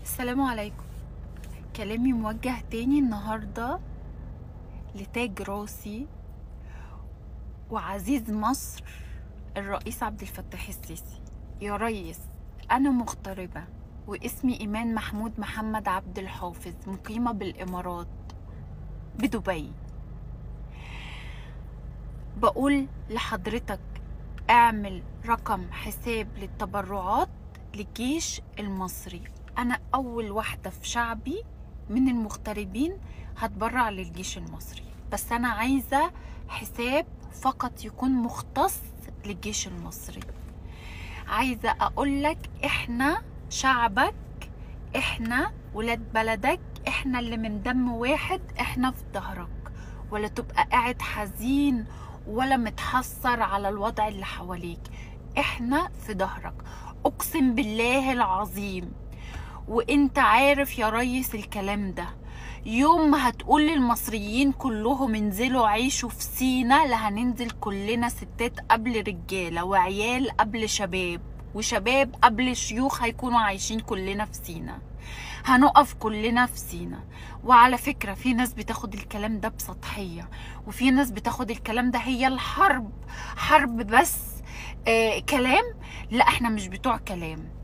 السلام عليكم. كلامي موجه تاني النهاردة لتاج راسي وعزيز مصر الرئيس عبد الفتاح السيسي. يا ريس، أنا مغتربة واسمي إيمان محمود محمد عبد الحافظ، مقيمة بالإمارات بدبي. بقول لحضرتك اعمل رقم حساب للتبرعات للجيش المصري. أنا أول واحدة في شعبي من المغتربين هتبرع للجيش المصري، بس أنا عايزة حساب فقط يكون مختص للجيش المصري. عايزة أقولك إحنا شعبك، إحنا ولاد بلدك، إحنا اللي من دم واحد، إحنا في ظهرك، ولا تبقى قاعد حزين ولا متحسر على الوضع اللي حواليك. إحنا في ظهرك أقسم بالله العظيم. وإنت عارف يا ريس الكلام ده، يوم ما هتقول للمصريين كلهم انزلوا عيشوا في سينا، لا هننزل كلنا، ستات قبل رجالة وعيال قبل شباب وشباب قبل شيوخ، هيكونوا عايشين كلنا في سينا، هنقف كلنا في سينا. وعلى فكرة في ناس بتاخد الكلام ده بسطحية، وفي ناس بتاخد الكلام ده هي الحرب، حرب بس كلام. لا، احنا مش بتوع كلام.